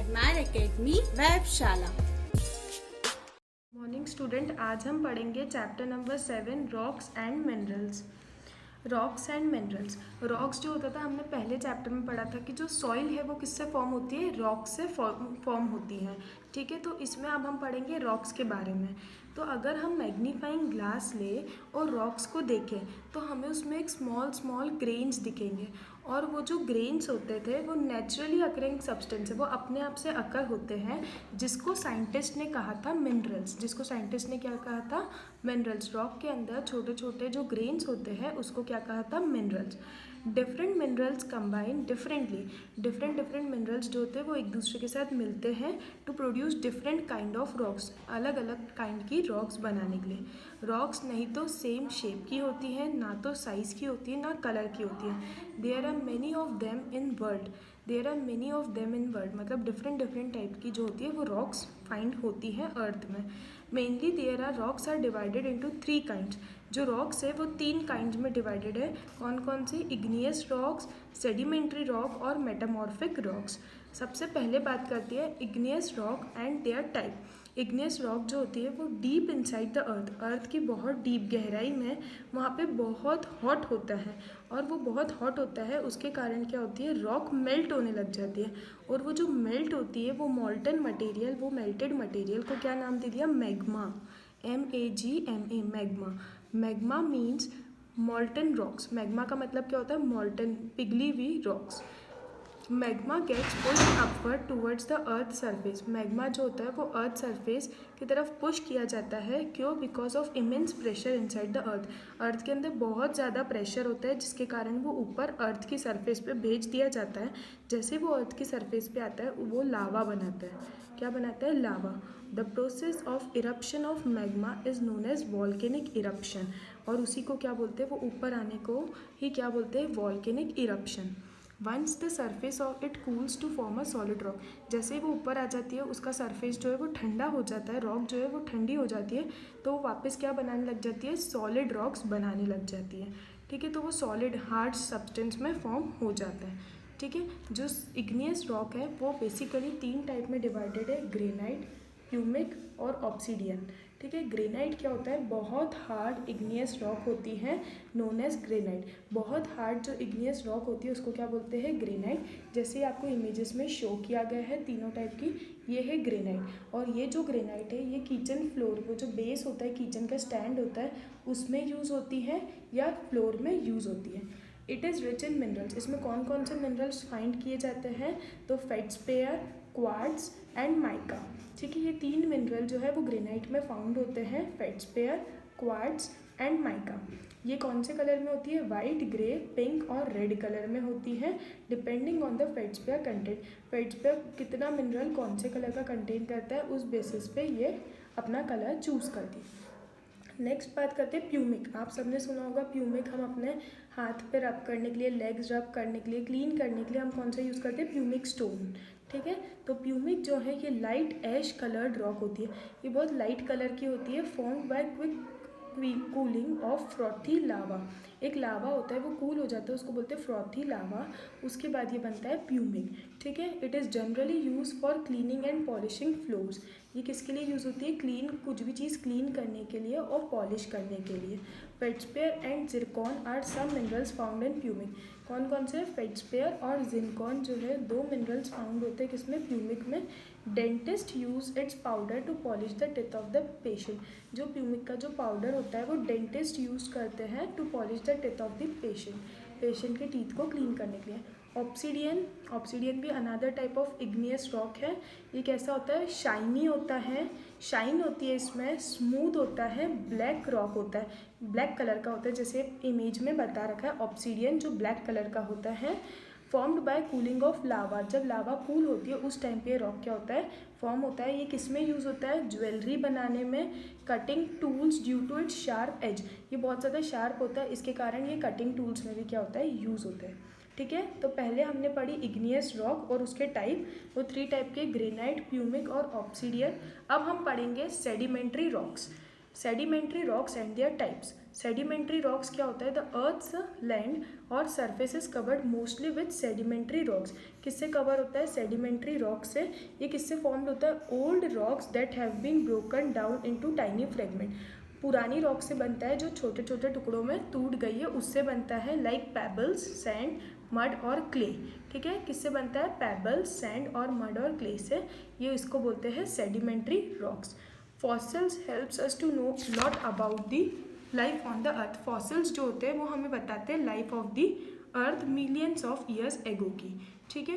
मैग्मायर academy वेबशाला। Morning student, आज हम पढ़ेंगे chapter number 7 rocks and minerals. Rocks and minerals. Rocks जो होता था हमने पहले चैप्टर में पढ़ा था कि जो सॉइल है वो किससे फॉर्म होती है, रॉक से फॉर्म होती है। ठीक है, तो इसमें अब हम पढ़ेंगे रॉक्स के बारे में। तो अगर हम मैग्नीफाइंग ग्लास ले और रॉक्स को देखें तो हमें उसमें एक स्मॉल स्मॉल ग्रेन्स दिखेंगे, और वो जो ग्रेन्स होते थे वो नेचुरली अकरिंग सब्सटेंस है, वो अपने आप से अकर होते हैं, जिसको साइंटिस्ट ने कहा था मिनरल्स। जिसको साइंटिस्ट ने क्या कहा था, मिनरल्स। रॉक के अंदर छोटे छोटे जो ग्रेन्स होते हैं उसको क्या कहा था, minerals. Different minerals combine differently. Different minerals जो होते हैं वो एक दूसरे के साथ मिलते हैं to produce different kind of rocks, अलग अलग काइंड की रॉक्स बनाने के लिए। रॉक्स नहीं तो सेम शेप की होती हैं, ना तो साइज़ की होती है, ना कलर की होती है। There are many of them in world. There are many of them in world मतलब डिफरेंट टाइप की जो होती है वो रॉक्स फाइंड होती हैं अर्थ में। Mainly there are rocks are divided into 3 kinds. जो रॉक्स है वो 3 काइंड्स में डिवाइडेड है। कौन कौन सी? इग्नियस रॉक्स, सेडिमेंट्री रॉक और मेटामॉर्फिक रॉक्स। सबसे पहले बात करती है igneous rock and there type. Igneous rock जो होती है वो deep inside the earth, earth की बहुत डीप गहराई में वहाँ पे बहुत हॉट होता है, और वो बहुत हॉट होता है उसके कारण क्या होती है, रॉक मेल्ट होने लग जाती है। और वो जो मेल्ट होती है वो मॉल्टन मटेरियल, वो मेल्टेड मटेरियल को क्या नाम दे दिया, magma. MAGMA, magma. Magma means molten rocks. Magma का मतलब क्या होता है, मॉल्टन, पिघली हुई rocks. Magma gets pushed upward towards the earth surface. Magma जो होता है वो अर्थ सरफेस की तरफ पुश किया जाता है। क्यों? Because of immense pressure inside the earth. Earth के अंदर बहुत ज़्यादा प्रेशर होता है जिसके कारण वो ऊपर अर्थ की सरफेस पे भेज दिया जाता है। जैसे वो अर्थ की सरफेस पे आता है वो लावा बनाता है। क्या बनाता है? Lava. The process of eruption of magma is known as volcanic eruption. और उसी को क्या बोलते हैं, वो ऊपर आने को ही क्या बोलते हैं, volcanic eruption. Once the surface of it cools to form a solid rock. जैसे ही वो ऊपर आ जाती है उसका सरफेस जो है वो ठंडा हो जाता है, रॉक जो है वो ठंडी हो जाती है, तो वो वापस क्या बनाने लग जाती है, सॉलिड रॉक्स बनाने लग जाती है। ठीक है, तो वो सॉलिड हार्ड सब्सटेंस में फॉर्म हो जाता है। ठीक है, जो इग्नियस रॉक है वो बेसिकली 3 टाइप में डिवाइडेड है, ग्रेनाइट, प्यूमिक और ऑब्सीडियन। ठीक है, ग्रेनाइट क्या होता है, बहुत हार्ड इग्नियस रॉक होती है, नोन एज ग्रेनाइट। बहुत हार्ड जो इग्नियस रॉक होती है उसको क्या बोलते हैं, ग्रेनाइट। जैसे आपको इमेजेस में शो किया गया है तीनों टाइप की, ये है ग्रेनाइट। और ये जो ग्रेनाइट है ये किचन फ्लोर, वो जो बेस होता है, किचन का स्टैंड होता है, उसमें यूज़ होती है या फ्लोर में यूज़ होती है। It is rich in minerals. इसमें कौन कौन से मिनरल्स फाइंड किए जाते हैं, तो फेल्ड्स्पेयर, क्वार्ट्ज एंड माइका। ठीक है, ये 3 मिनरल जो है वो ग्रेनाइट में फाउंड होते हैं, फेल्ड्स्पेयर, क्वार्ट्ज एंड माइका। ये कौन से कलर में होती है, वाइट, ग्रे, पिंक और रेड कलर में होती है, डिपेंडिंग ऑन द फेल्ड्स्पेयर कंटेंट। फेल्ड्स्पेयर कितना मिनरल कौन से कलर का कंटेन करता है उस बेसिस पे ये अपना कलर चूज़ करती है। नेक्स्ट बात करते हैं प्यूमिक। आप सबने सुना होगा प्यूमिक, हम अपने हाथ पे रब करने के लिए, लेग्स रब करने के लिए, क्लीन करने के लिए हम कौन सा यूज़ करते हैं, प्यूमिक स्टोन। ठीक है, तो प्यूमिक जो है ये लाइट ऐश कलर्ड रॉक होती है, ये बहुत लाइट कलर की होती है, formed by quick cooling of frothy lava. एक लावा होता है वो कूल हो जाता है, उसको बोलते हैं फ्रॉथी लावा, उसके बाद ये बनता है प्यूमिक। ठीक है, it is generally use for cleaning and polishing floors. ये किसके लिए यूज़ होती है, क्लीन, कुछ भी चीज़ क्लीन करने के लिए और पॉलिश करने के लिए। Feldspar and zircon are some minerals found in pumice. कौन कौन से? फेल्ड्स्पेयर और जिरकॉन जो है 2 मिनरल्स फाउंड होते हैं किसमें, प्यूमिक में। Dentist use its powder to polish the teeth of the patient. जो प्यूमिक का जो पाउडर होता है वो डेंटिस्ट यूज़ करते हैं to polish the teeth of the patient, patient के टीथ को क्लीन करने के लिए। ऑब्सीडियन, ऑब्सीडियन भी another type of igneous rock है। ये कैसा होता है, शाइनी होता है, शाइन होती है इसमें, स्मूथ होता है, ब्लैक रॉक होता है, ब्लैक कलर का होता है, जैसे इमेज में बता रखा है ऑब्सीडियन जो ब्लैक कलर का होता है। Formed bye cooling of lava. जब लावा कूल होती है उस टाइम पे रॉक क्या होता है, फॉर्म होता है। ये किस में यूज़ होता है, ज्वेलरी बनाने में, cutting tools due to its sharp edge. ये बहुत ज़्यादा शार्प होता है, इसके कारण ये कटिंग टूल्स में भी क्या होता है, यूज़ होता है। ठीक है, तो पहले हमने पढ़ी इग्नियस रॉक और उसके टाइप, वो 3 टाइप के, ग्रेनाइट, प्यूमिक और ऑब्सीडियन। अब हम पढ़ेंगे sedimentary rocks. Sedimentary rocks and there types. Sedimentary rocks क्या होता है? द अर्थ्स लैंड और surface is covered mostly with sedimentary rocks. किससे कवर होता है? सेडिमेंट्री रॉक से। ये किससे फॉर्म्ड होता है? Old rocks that have been broken down into tiny fragment. पुरानी रॉक से बनता है जो छोटे छोटे टुकड़ों में टूट गई है, उससे बनता है। लाइक पेबल्स, सैंड, मड और क्ले। ठीक है, किससे बनता है? पेबल्स, सैंड और मड और क्ले से। ये इसको बोलते हैं sedimentary rocks. Fossils helps us to know lot about the life on the earth. Fossils जो होते हैं वो हमें बताते हैं life of the earth millions of years ago की। ठीक है,